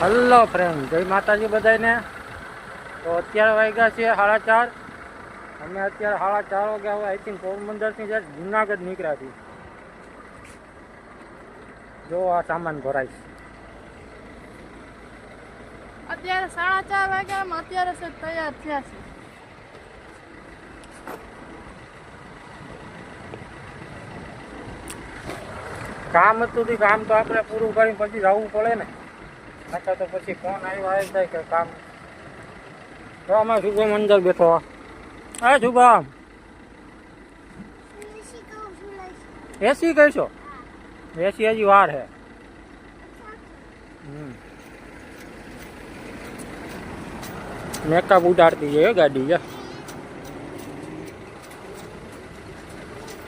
Hello friend, જય માતાજી બધાને। તો અત્યારે વાગ્યા છે 4:30। અમે અત્યારે 4:30 વાગ્યા હવે આઈ થિંક પોરબંદરથી જ્યારે જુનાગઢ નીકળ્યા છીએ। જો આ સામાન ભરાય છે। અત્યારે 4:30 વાગ્યા, અત્યારે સર તૈયાર થયા છે। કામ હતું તો કામ તો આપણે પૂરું કરીને પછી જવું પડે ને, નકર તો પછી ફોન આવી જાય કે કામ। તો અમે શુભમ અંદર બેઠો। હા શુભમ, એસી કહીશો? એસી હજી વાર હે। મેકઅપ ઉડાડતી છે ગાડી છે।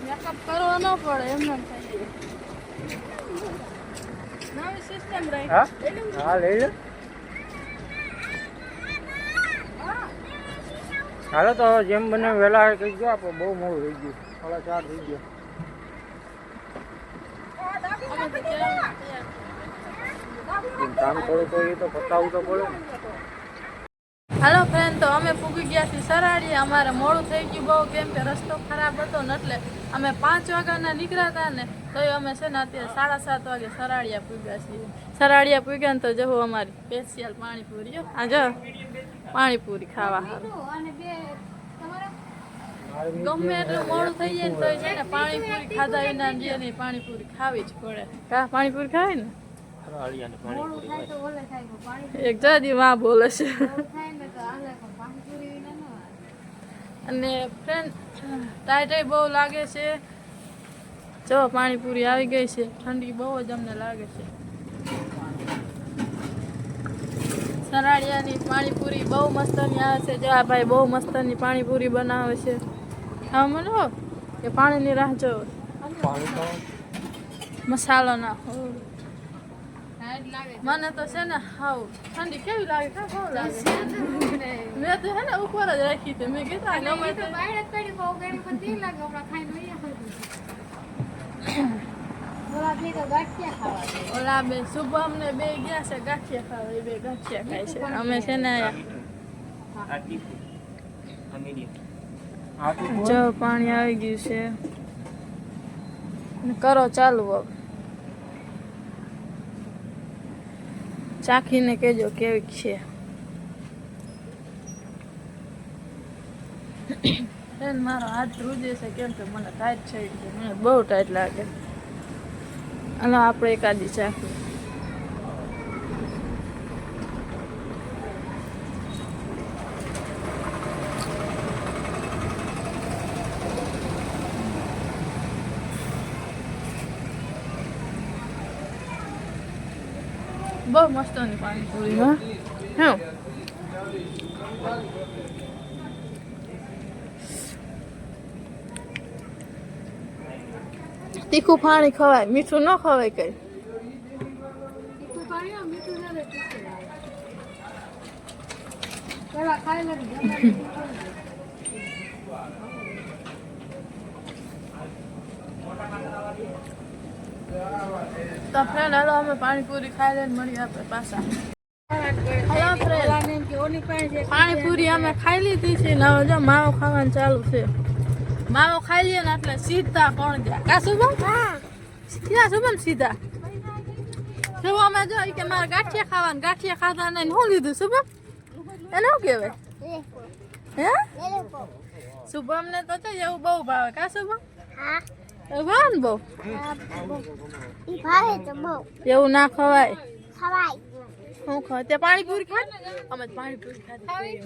મેકઅપ કરવો ન પડે, એમને થઈ નવી સિસ્ટમ રહી। હા હા, લઈ લે। હાલો તો જેમ બને વહેલા કહી ગયો, આપણે બહુ મોડું થઈ ગયું, 4:30 થઈ ગયો। કામ થોડું તો એ તો પતાવવું તો પડે ને। હાલો ફ્રેન્ડ, તો અમે પૂગી ગયા છીએ સરાડીએ। અમારે મોડું થઈ ગયું બહુ, કેમ કે રસ્તો ખરાબ હતો ને, એટલે અમે 5 વાગ્યાના નીકળ્યા હતા ને, તો અમે છે ને અત્યારે 7:30 વાગે સરાડિયા પૂગ્યા છીએ। સરાડિયા પૂગ્યા ને તો જવું અમારી સ્પેશિયલ પાણીપુરી। આ જો પાણીપુરી ખાવા હારું। ગમે એટલું મોડું થઈ જાય ને તો છે ને પાણીપુરી ખાધા વિના ની પાણીપુરી ખાવી જ પડે। કા પાણીપુરી ખાવી ને? એક જાદી માં બોલે છે। અને ફ્રેન્ડ, ટાઈટ બહુ લાગે છે। જો પાણીપુરી આવી ગઈ છે, ઠંડી બહુ જ અમને લાગે છે। સરાડિયાની પાણીપુરી બહુ મસ્તની આવે છે। જો આ ભાઈ બહુ મસ્તની પાણીપુરી બનાવે છે। હા મને કે પાણીની રાહ જો, મસાલો નાખો। મને તો છે ને હાવ ઠંડી કેવી લાગે, કા બહુ લાગે। મેં તો હે ને ઉપર જ રાખી હતી, મેં કીધું ગમે તો ઓલા બે શુભમ ને બે ગયા છે ગાંઠિયા ખાવા, એ બે ગાંઠિયા ખાય છે। અમે છે ને જો પાણી આવી ગયું છે, કરો ચાલુ હવે। ચાખીને કહેજો કેવી છે। મારો હાથ ધ્રુજે છે, કેમ કે મને ટાઈટ થઈ ગયું, મને બહુ ટાઈટ લાગે। અને આપણે એકાદી ચાખી। બહુ મસ્તની પાણીપુરી હા। હા, તીખું પાણી ખવાય, મીઠું ન ખવાય કઈ। તો ફ્રેન્ડ હાલો અમે પાણીપુરી ખાઈ લઈને મળીએ આપણે પાછા। પાણીપુરી અમે ખાઈ લીધી છે ને, હવે જો માવો ખાવાનું ચાલુ છે। માવો ખાઈ લઈએ ને એટલે સીધા કોણ ગયા કા શુભમ? ક્યાં શુભમ? સીધા શુભમ અમે જો કે મારે ગાંઠિયા ખાવાનું, ગાંઠિયા ખાધા ને શું લીધું શુભમ? એને શું કહેવાય હે? શુભમ ને તો એવું બહુ ભાવે કા શુભમ? ભાવે ને બહુ? એવું ના ખવાય। શું ખવાય? તે પાણીપુરી ખાય? અમે પાણીપુરી ખાધી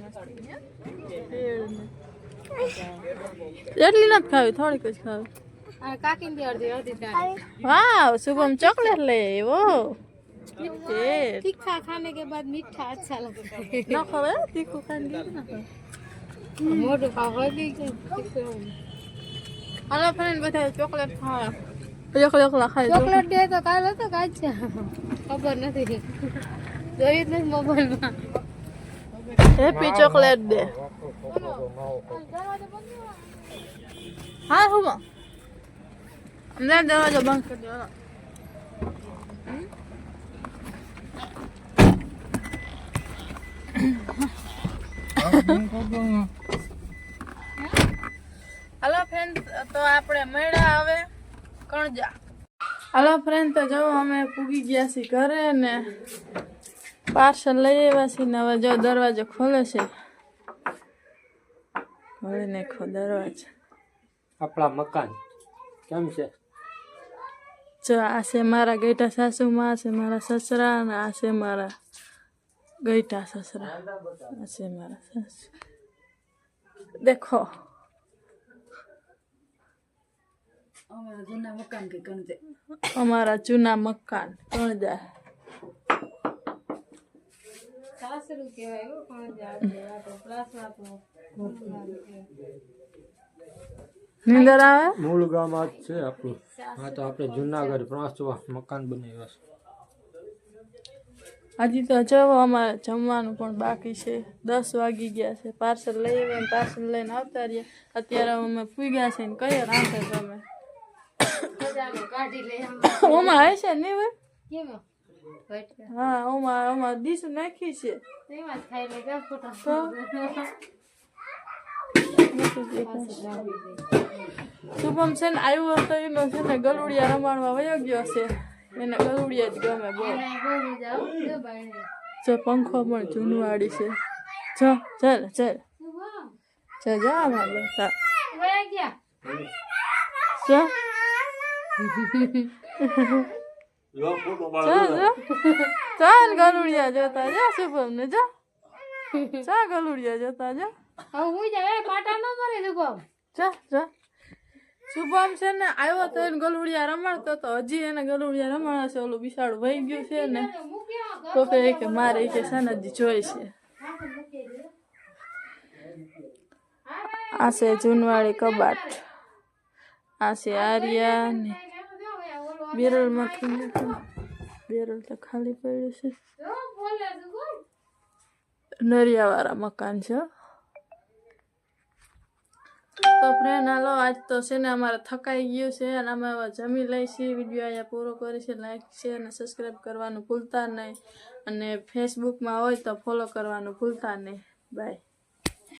એટલી નથી ખાવી, થોડીક જ ખાવી। वाह शुभम चॉकलेट ले वो तीखा खाने के बाद मीठा अच्छा लगता है। ना खावे तीखा खाने के ना मोटो खावे के हेलो फ्रेंड बता चॉकलेट खा खाए चॉकलेट दे तो काल तो काचा खबर નથી જોઈ જ મોબાઈલ માં હેપી ચોકલેટ દે। હા હું અમને દરવાજો બંધ કરી દો। હાલો ફ્રેન્ડ, તો આપણે મળ્યા હવે કણજા. હાલો ફ્રેન્ડ, તો જો અમે પૂગી ગયા છીએ ઘરે ને પાર્સલ લઈ આવ્યા છીએ ને હવે જો દરવાજો ખોલે છે. ખોલી નાખો દરવાજો. આપણા મકાન કેમ છે? જો આ છે મારા ગઈટા સાસુમાં, આ છે મારા સસરા અને આ છે મારા ગઈટા સસરા, આ છે મારા સાસુ. દેખો અમારા જૂના મકાન કણજા. નીંદર આવે? મૂળ ગામ આ જ છે આપણું. હા તો આપણે જુનાગઢ પાંચવા મકાન બનાવ્યા છે. હજી તો જો અમારે જમવાનું પણ બાકી છે. 10 વાગી ગયા છે. પાર્સલ લઈ આવ્યા, પાર્સલ લઈને આવતા રહ્યા. અત્યારે અમે પૂગ્યા છે ને કયો રાંધે તમે ઓમાં હશે છે નહીં હોય? હા, ઓમાં ડીશ નાખી છે. શુભમ છે ને આવ્યો હતો એનો છે ને ગલુડિયા રમાડવા વયો ગયો છે. એને ગલુડિયા જ ગમે બહુ. જો પંખો પણ જૂનવાડી છે. જો ચાલ ચાલ ચાલ જા આમાં બેઠા જો ચાલ ગલુડિયા જોતા જા શુભમ ને જા. ચા ગલુડિયા જોતા જા. જા જા. શુભમ છે ને આવ્યો તો એને ગલુડિયા રમાડતો તો હજી એને ગલુડિયા રમાડે છે. ઓલું બિસાડું વહી ગયું છે ને તો કે મારે કે સનજી જોઈ છે. આ છે જૂનવાળી કબાટ. આ છે આર્યા ને બેરલ માંથી બેરલ તો ખાલી પડ્યું છે. નરિયાવાળા મકાન છે. તો ફ્રેન્ડ હાલો આજ તો છે ને અમારે થકાઈ ગયું છે અને અમે હવે જમી લઈશું. વિડીયો અહીંયા પૂરો કરી છે. લાઈક શેર અને સબસ્ક્રાઈબ કરવાનું ભૂલતા નહીં અને ફેસબુકમાં હોય તો ફોલો કરવાનું ભૂલતા નહીં. બાય.